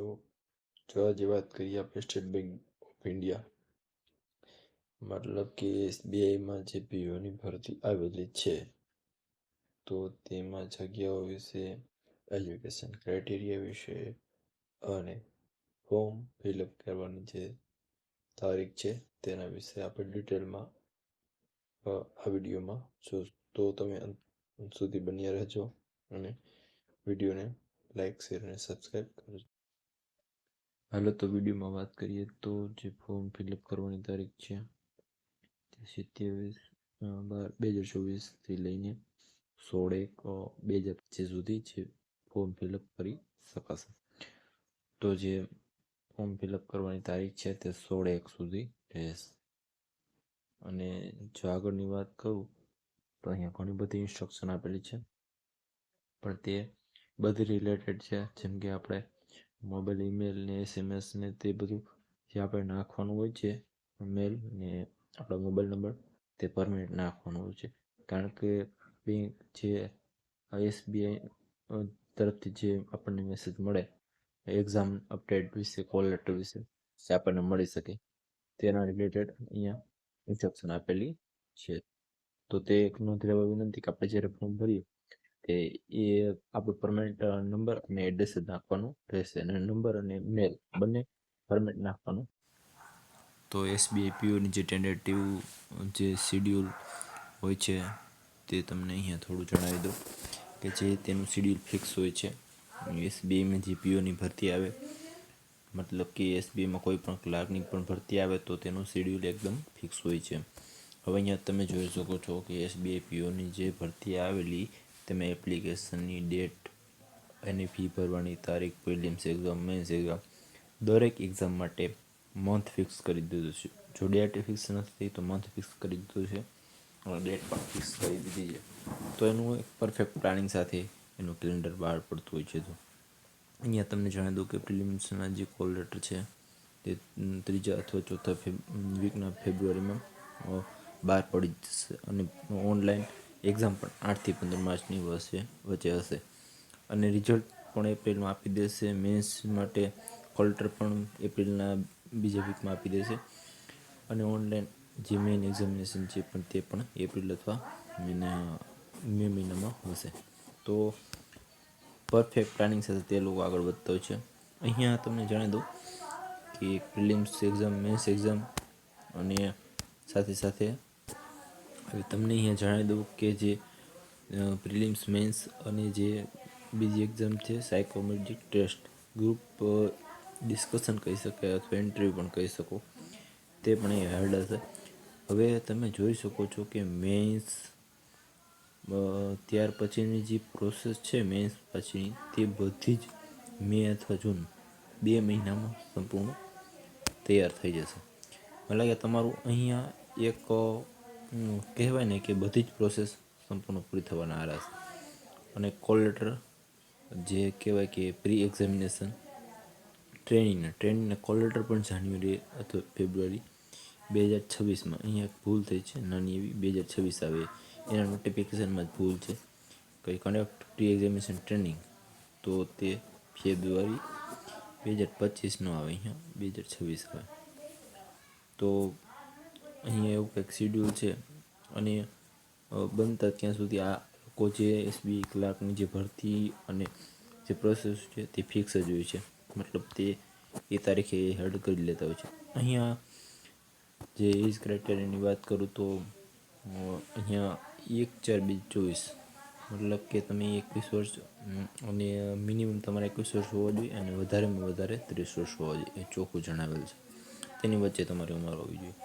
તો જો આજે વાત કરીએ આપણે સ્ટેટ બેંક ઓફ ઇન્ડિયા, મતલબ કે એસબીઆઈમાં જે પીઓની ભરતી આવેલી છે, તો તેમાં જગ્યાઓ વિશે, એજ્યુકેશન ક્રાઇટેરિયા વિશે અને ફોર્મ ફિલઅપ કરવાની જે તારીખ છે તેના વિશે આપણે ડિટેલમાં આ વિડીયોમાં જોઈશું. તો તમે અંત સુધી બન્યા રહેજો અને વિડીયોને લાઈક, શેર અને સબસ્ક્રાઈબ કરજો. હાલો, તો વિડીયોમાં વાત કરીએ તો જે ફોર્મ ફિલઅપ કરવાની તારીખ છે તે 27/12/2024થી લઈને 16/1/2025 સુધી જે ફોર્મ ફિલઅપ કરી શકાશે. તો જે ફોર્મ ફિલઅપ કરવાની તારીખ છે તે 16/1 સુધી રહેશે. અને જો આગળની વાત કરું તો અહીંયા ઘણી બધી ઇન્સ્ટ્રક્શન આપેલી છે, પણ તે બધી રિલેટેડ છે. જેમ કે આપણે મોબાઈલ, ઈમેલ ને SMS ને તે બધું જે આપણે નાખવાનું હોય છે, મેલ ને આપણો મોબાઈલ નંબર તે પરમેનન્ટ નાખવાનું હોય છે. કારણ કે બેંક જે એસબીઆઈ તરફથી જે આપણને મેસેજ મળે એક્ઝામ અપડેટ વિશે, કોલ લેટર વિશે જે આપણને મળી શકે, તેના રિલેટેડ અહીંયા ઇન્સ્ટ્રક્શન આપેલી છે. તો તે એક નોંધ લેવા વિનંતી કે આપણે જ્યારે ફોર્મ ભરીએ તે એ આપણું પરમેનન્ટ નંબર અને એડ્રેસ જ નાખવાનું રહેશે, અને નંબર અને મેલ બંને પરમેનન્ટ નાખવાનું. તો એસબીઆઈ પીઓની જે ટેન્ટેટિવ જે શિડ્યુલ હોય છે તે તમને અહીંયા થોડું જણાવી દઉં કે જે તેનું શિડ્યુલ ફિક્સ હોય છે. એસબીઆઈમાં જે પીઓની ભરતી આવે, મતલબ કે એસબીઆઈમાં કોઈ પણ ક્લાર્કની પણ ભરતી આવે તો તેનું શિડ્યુલ એકદમ ફિક્સ હોય છે. હવે અહીંયા તમે જોઈ શકો છો કે એસબીઆઈ પીઓની જે ભરતી આવેલી તેમાં એપ્લિકેશનની ડેટ, એની ફી ભરવાની તારીખ, પ્રિલિમ્સ એક્ઝામ, મેન્સ એક્ઝામ, દરેક એક્ઝામ માટે મંથ ફિક્સ કરી દીધું છે. જો ડેટ ફિક્સ નથી તો મંથ ફિક્સ કરી દીધું છે અને ડેટ પણ ફિક્સ કરી દીધી છે. તો એનું એક પરફેક્ટ પ્લાનિંગ સાથે એનું કેલેન્ડર બહાર પડતું હોય છે. તો અહીંયા તમને જણાવી દઉં કે પ્રિલિમ્સના જે કોલ લેટર છે તે 3 અથવા 4 વીકના ફેબ્રુઆરીમાં બહાર પડી જશે, અને ઓનલાઈન એક્ઝામ પણ 8 થી 15 માર્ચની વચ્ચે હશે, અને રિઝલ્ટ પણ એપ્રિલમાં આપી દેશે. મેન્સ માટે કોલ લેટર પણ એપ્રિલના બીજા વીકમાં આપી દેશે, અને ઓનલાઈન જે મેઇન એક્ઝામિનેશન છે પણ તે પણ એપ્રિલ અથવા મે મહિનામાં હશે. તો પરફેક્ટ પ્લાનિંગ સાથે તે લોકો આગળ વધતા હોય છે. અહીંયા તમને જણાવી દઉં કે પ્રિલિમ્સ એક્ઝામ, મેન્સ એક્ઝામ અને સાથે સાથે હવે તમને અહીંયા જણાવી દઉં કે જે પ્રિલિમ્સ, મેન્સ અને જે બીજી એક્ઝામ છે સાયકોમેટ્રિક ટેસ્ટ, ગ્રુપ ડિસ્કશન કહી શકાય અથવા ઇન્ટરવ્યૂ પણ કહી શકો, તે પણ અહીં હાર્ડ હશે. હવે તમે જોઈ શકો છો કે મેન્સ ત્યાર પછીની જે પ્રોસેસ છે મેન્સ પછીની, તે બધી જ મે અથવા જૂન 2 મહિનામાં સંપૂર્ણ તૈયાર થઈ જશે. એટલે કે તમારું અહીંયા એક કહેવાય ને કે બધી જ પ્રોસેસ સંપૂર્ણ પૂરી થવાના આરા છે. અને કોલ લેટર જે કહેવાય કે પ્રી એક્ઝામિનેશન ટ્રેનિંગના કોલ લેટર પણ જાન્યુઆરી અથવા ફેબ્રુઆરી 2026માં, અહીંયા એક ભૂલ થઈ છે નાની એવી, 2026 આવે એના નોટિફિકેશનમાં જ ભૂલ છે. કંઈ કન્ડક્ટ પ્રી એક્ઝામિનેશન ટ્રેનિંગ, તો તે ફેબ્રુઆરી 2025 નો આવે, અહીંયા 2026 આવે. તો અહીંયા એવું કંઈક શિડ્યુલ છે, અને બનતા ત્યાં સુધી આ લોકો જે એસબીઆઈ ક્લાર્કની જે ભરતી અને જે પ્રોસેસ છે તે ફિક્સ જ હોય છે, મતલબ તે એ તારીખે હેડ કરી લેતા હોય છે. અહીંયા જે એજ ક્રાઇટેરિયાની વાત કરું તો અહીંયા 1/4/2024, મતલબ કે તમે 21 વર્ષ અને મિનિમમ તમારે 21 વર્ષ હોવા જોઈએ, અને વધારેમાં વધારે 30 વર્ષ હોવા જોઈએ, એ ચોખ્ખું જણાવેલ છે. તેની વચ્ચે તમારી ઉંમર હોવી જોઈએ.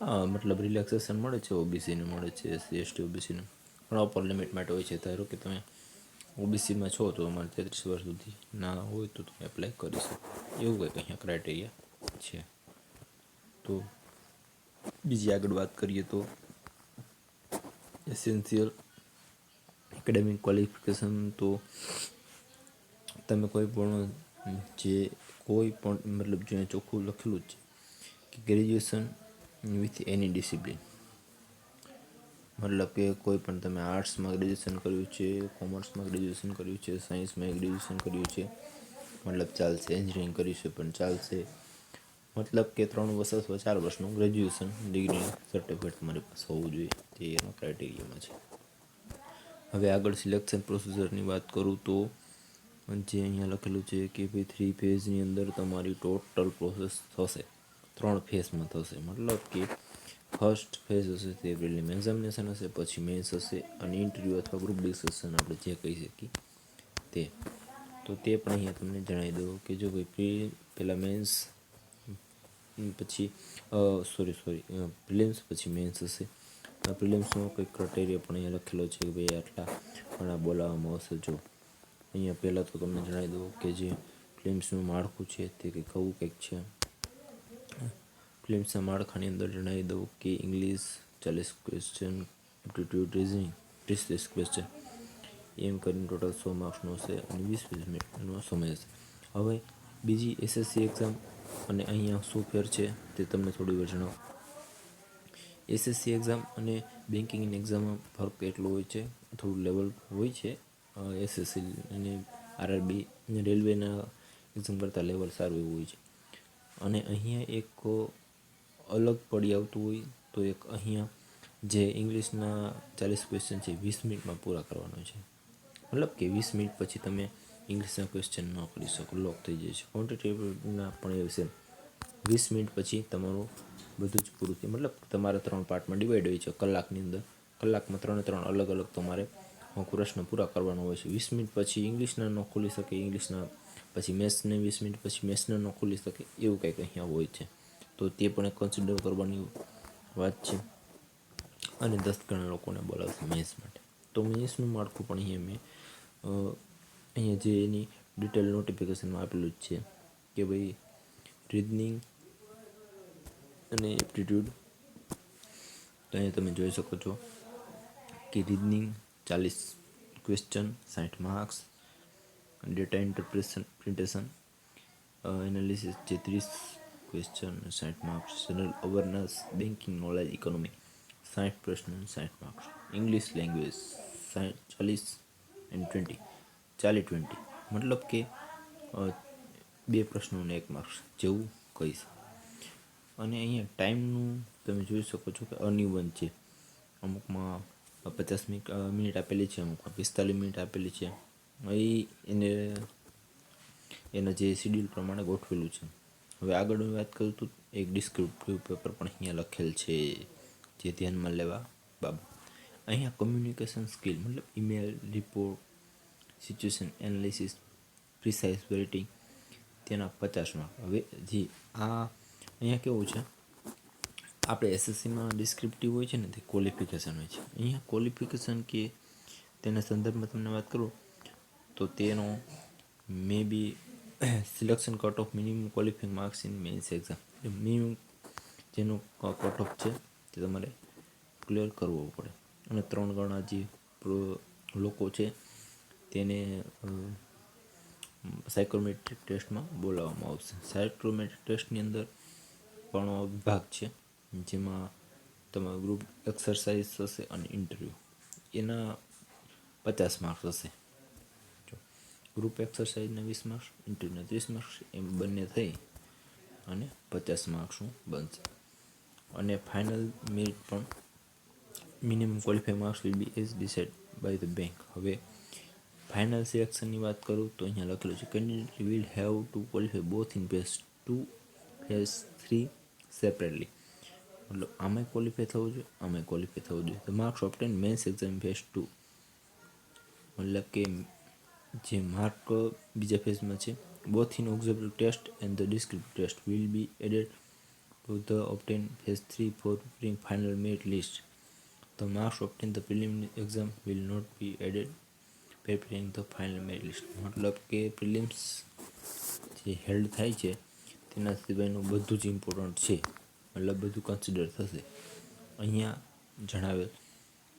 હા, મતલબ રિલેક્સેશન મળે છે, ઓબીસીને મળે છે, એસસી એસટી ઓબીસીને પણ અપર લિમિટ માટે હોય છે. ધારો કે તમે ઓબીસીમાં છો તો તમારે 33 વર્ષ સુધી ના હોય તો તમે એપ્લાય કરી શકો, એવું કંઈક અહીંયા ક્રાઇટેરિયા છે. તો બીજી આગળ વાત કરીએ તો એસેન્શિયલ એકેડેમિક ક્વોલિફિકેશન, તો તમે કોઈ પણ મતલબ જે ચોખ્ખું લખેલું જ છે કે ગ્રેજ્યુએશન વિથ એની ડિસિપ્લિન, મતલબ કે કોઈ પણ તમે આર્ટ્સમાં ગ્રેજ્યુએશન કર્યું છે, કોમર્સમાં ગ્રેજ્યુએશન કર્યું છે, સાયન્સમાં ગ્રેજ્યુએશન કર્યું છે, મતલબ ચાલશે, એન્જિનિયરિંગ કરીશું પણ ચાલશે, મતલબ કે 3 વર્ષ અથવા 4 વર્ષનું ગ્રેજ્યુએશન ડિગ્રી સર્ટિફિકેટ તમારી પાસે હોવું જોઈએ, તે એનો ક્રાઇટેરિયામાં છે. હવે આગળ સિલેક્શન પ્રોસિજરની વાત કરું તો જે અહીંયા લખેલું છે કે ભાઈ 3 ફેઝની અંદર તમારી ટોટલ પ્રોસેસ થશે, 3 ફેઝમાં થશે. મતલબ કે ફર્સ્ટ ફેઝ હશે તે પ્રિલિમ એક્ઝામિનેશન હશે, પછી મેન્સ હશે અને ઇન્ટરવ્યૂ અથવા ગ્રુપ ડિસ્કશન આપણે જે કહી શકીએ તે. તો તે પણ અહીંયા તમને જણાવી દઉં કે જો ભાઈ પહેલાં મેન્સ પછી પ્રિલિમ્સ પછી મેન્સ હશે. પ્રિલિમ્સનો કંઈક ક્રાઇટેરિયા પણ અહીંયા લખેલો છે કે ભાઈ આટલા ઘણા બોલાવવામાં આવશે. જો અહીંયા પહેલાં તો તમને જણાવી દઉં કે જે પ્રિલિમ્સનું માળખું છે તે કંઈક આવું કંઈક છે. પ્રિલિમ્સના માળખાની અંદર જણાવી દઉં કે English 40 question, aptitude reasoning 30 question, એમ કરીને ટોટલ 100 માર્ક્સનો હશે અને 20 મિનિટનો સમય હશે. હવે બીજી એસએસસી એક્ઝામ અને અહીંયા શું ફેર છે તે તમને થોડી વાર જણાવું. એસએસસી એક્ઝામ અને બેન્કિંગની એક્ઝામમાં ફરક એટલો હોય છે, થોડું લેવલ હોય છે. એસએસસી અને આરઆરબી અને રેલવેના એક્ઝામ કરતાં લેવલ સારું એવું હોય છે. અને અહીંયા એક અલગ પડી આવતું હોય તો એક અહીંયા જે ઇંગ્લિશના 40 ક્વેશ્ચન છે 20 મિનિટમાં પૂરા કરવાનો છે. મતલબ કે 20 મિનિટ પછી તમે ઇંગ્લિશના ક્વેશ્ચન ન કરી શકો, લોક થઈ જાય છે. ક્વોન્ટિટેટિવના પણ એવું છે, 20 મિનિટ પછી તમારું બધું જ પૂરું થયું. મતલબ તમારે 3 પાર્ટમાં ડિવાઈડ હોય છે કલાકની અંદર. કલાકમાં 3 અલગ અલગ તમારે પ્રશ્ન પૂરા કરવાનો હોય છે. 20 મિનિટ પછી ઇંગ્લિશના ન ખુલી શકે, ઇંગ્લિશના પછી મેથ્સને 20 મિનિટ પછી મેથ્સના ન ખુલી શકે, એવું કંઈક અહીંયા હોય છે. તો તે પણ એક કન્સિડર કરવાની વાત છે. અને 10 ઘણા લોકોને બોલાવશે મેથ્સ માટે. તો મેથ્સનું માળખું પણ અહીંયા જે એની ડિટેલ નોટિફિકેશનમાં આપેલું જ છે કે ભાઈ રીઝનિંગ અને એપ્ટિટ્યૂડ. તો અહીંયા તમે જોઈ શકો છો કે reasoning 40 question 60 marks, data interpretation analysis જે 30 question 60 marks, general awareness, banking knowledge, economy 60 પ્રશ્ન 60 માર્ક્સ, ઇંગ્લિશ લેંગ્વેજ 40 એન્ડ 20 40-20, મતલબ કે 2 પ્રશ્નોને 1 માર્ક્સ જેવું કહીશ. અને અહીંયા ટાઈમનું તમે જોઈ શકો છો કે અનિવન છે. અમુકમાં 50 મિનિટ આપેલી છે, અમુકમાં 45 મિનિટ આપેલી છે. એને એના જે શિડ્યુલ પ્રમાણે ગોઠવેલું છે. હવે આગળની વાત કરું તો એક ડિસ્ક્રિપ્ટિવ પેપર પણ અહીંયા લખેલ છે, જે ધ્યાનમાં લેવા બાબત. અહીંયા કમ્યુનિકેશન સ્કિલ મતલબ email, report, situation analysis, precise writing, તેના 50 માર્ક. હવે જે અહીંયા કેવું છે, આપણે એસએસસીમાં ડિસ્ક્રિપ્ટિવ હોય છે ને તે ક્વોલિફિકેશન હોય છે. અહીંયા ક્વોલિફિકેશન કે તેના સંદર્ભમાં તમને વાત કરું તો તેનો may be selection cut off minimum qualifying marks in mains exam, minimum જેનો કટ ઓફ છે તે તમારે ક્લિયર કરવો પડે. અને 3 ગણા જે લોકો છે તેને સાયકોમેટ્રિક ટેસ્ટમાં બોલાવવામાં આવશે. સાયકોમેટ્રિક ટેસ્ટની અંદર પણ વિભાગ છે, જેમાં તમારું ગ્રુપ એક્સરસાઇઝ હશે અને ઇન્ટરવ્યૂ, એના 50 માર્ક્સ હશે. જો ગ્રુપ એક્સરસાઇઝના 20 માર્ક્સ, ઇન્ટરવ્યૂના 30 માર્ક્સ, એમ બંને થઈ અને 50 માર્ક્સનું બનશે. અને ફાઇનલ મેરિટ પણ minimum qualifying marks will be as decide by the bank. હવે ફાઇનલ સિલેક્શનની વાત કરું તો અહીંયા લખેલું છે candidate will have to qualify both in phase 2 phase 3 separately. મતલબ આમાં ક્વોલિફાય થવું જોઈએ, આમાં ક્વોલિફાય થવું જોઈએ. The marks obtain mains exam phase 2, મતલબ કે જે માર્ક બીજા ફેઝમાં છે, both in observable test and the descriptive test will be added to the obtain phase 3 for preparing final merit list. The marks obtain the preliminary exam will not be added preparing the final merit list. મતલબ કે prelims જે held થાય છે તેના સિવાયનું બધું જ important છે, મતલબ બધું કન્સિડર થશે. અહીંયા જણાવેલ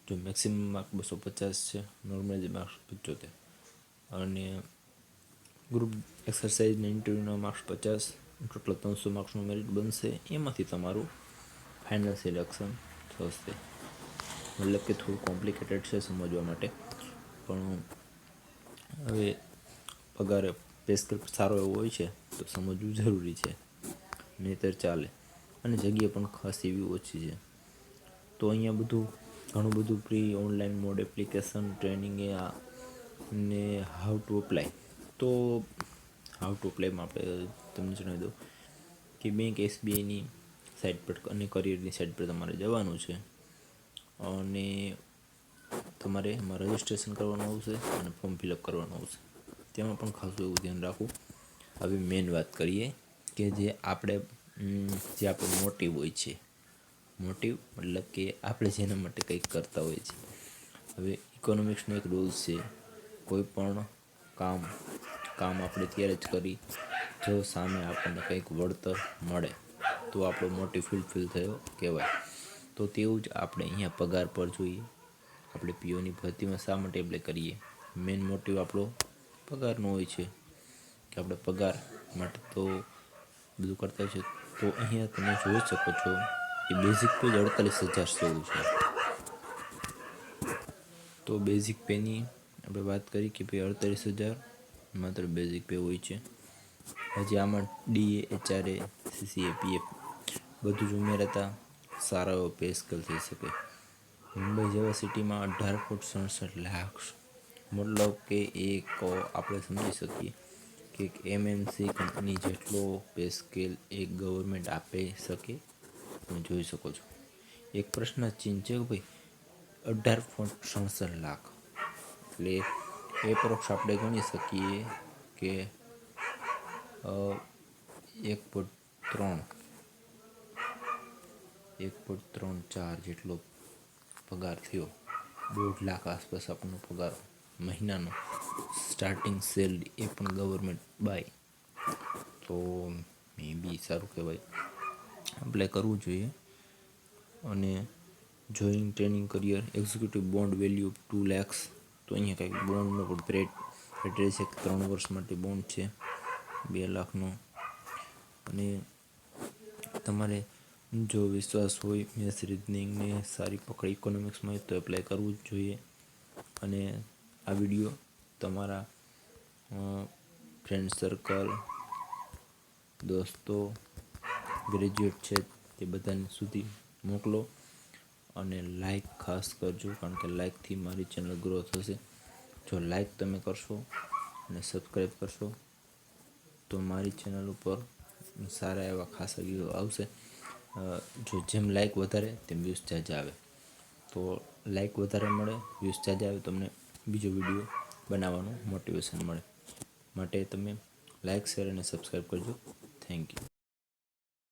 જો મેક્સિમમ માર્ક 250 છે, નોર્મલ માર્ક્સ 75 અને ગ્રુપ એક્સરસાઇઝના ઇન્ટરવ્યૂના માર્ક્સ 50, ટોટલ 300 માર્ક્સનું મેરિટ બનશે. એમાંથી તમારું ફાઇનલ સિલેક્શન થશે. મતલબ કે થોડું કોમ્પ્લિકેટેડ છે સમજવા માટે, પણ હવે પગારે પે સ્કેલ સારો એવો હોય છે તો સમજવું જરૂરી છે, નહીંતર ચાલે. અને જગ્યા પણ ખાસ એવી ઓછી છે. તો અહીંયા ઘણું બધું pre online mode application training એ આ ને હાઉ ટુ અપ્લાય. તો હાઉ ટુ અપ્લાયમાં આપણે તમને જણાવી દઉં કે બેંક SBIની સાઇટ પર અને કરિયરની સાઇટ પર તમારે જવાનું છે અને તમારે એમાં રજિસ્ટ્રેશન કરવાનું આવશે અને ફોર્મ ફિલઅપ કરવાનું આવશે. તેમાં પણ ખાસું એવું ધ્યાન રાખવું. હવે મેન વાત કરીએ કે જે આપણો મોટિવ હોય છે. મોટિવ મતલબ કે આપણે જેના માટે કંઈક કરતા હોઈએ છીએ. હવે ઇકોનોમિક્સનો એક રૂલ્સ છે, કોઈ પણ કામ આપણે ત્યારે જ કરી જો સામે આપણને કંઈક વળતર મળે તો આપણો મોટિવ ફૂલફિલ થયો કહેવાય. તો તેવું જ આપણે અહીંયા પગાર પર જોઈએ. આપણે પીઓની ભરતીમાં શા માટે એપ્લાય કરીએ? મેન મોટિવ આપણો પગારનો હોય છે કે આપણે પગાર માટે તો બધું કરતા હોય છે. તો અહીંયા તમે જોઈ શકો છો કે બેઝિક પે 48,000 જેવું છે. તો બેઝિક પેની આપણે વાત કરી કે ભાઈ 48,000 માત્ર બેઝિક પે હોય છે. હજી આમાં DA, HRA, CCA, PF બધું જ ઉમેરાતા સારો એવો પે સ્કેલ થઈ શકે. મુંબઈ જેવા સિટીમાં 18.67 લાખ, મતલબ કે આપણે સમજી શકીએ કે એક MNC કંપની જેટલો પે સ્કેલ એક ગવર્મેન્ટ આપી શકે. તમે જોઈ શકો છો. એક પ્રશ્ન ચિહ્ન છે કે ભાઈ 18.67 લાખ એટલે એપ્રોક્સ આપણે ગણી શકીએ કે 1.34 જેટલો પગાર થયો. 1.5 લાખ આસપાસ આપણનો પગાર મહિનાનો સ્ટાર્ટિંગ સેલરી, એ પણ ગવર્મેન્ટ બાય. તો મે બી સારું કહેવાય, એપ્લાય કરવું જોઈએ. અને join training career executive bond value 2 lakhs. તો અહીંયા કંઈક બોન્ડનો પણ રેટ રહેશે. 3 વર્ષ માટે બોન્ડ છે 2 લાખનો. અને તમારે જો વિશ્વાસ હોય મેથ્સ રીઝનિંગને સારી પકડ ઇકોનોમિક્સમાં હોય તો એપ્લાય કરવું જ જોઈએ. અને આ વિડીયો તમારા ફ્રેન્ડ સર્કલ, દોસ્તો, ગ્રેજ્યુએટ છે તે બધાને સુધી મોકલો અને લાઈક ખાસ કરજો, કારણ કે લાઈકથી મારી ચેનલ ગ્રો થશે. જો લાઈક તમે કરશો અને સબસ્ક્રાઈબ કરશો તો મારી ચેનલ ઉપર સારા એવા ખાસા વ્યૂ આવશે. જો જેમ લાઈક વધારે તેમ વ્યૂઝ જાજા આવે. તો લાઈક વધારે મળે, વ્યૂઝ જાજા આવે, તમને બીજો વિડીયો બનાવવાનું મોટિવેશન મળે. માટે તમે લાઈક, શેર અને સબસ્ક્રાઈબ કરજો. Thank you.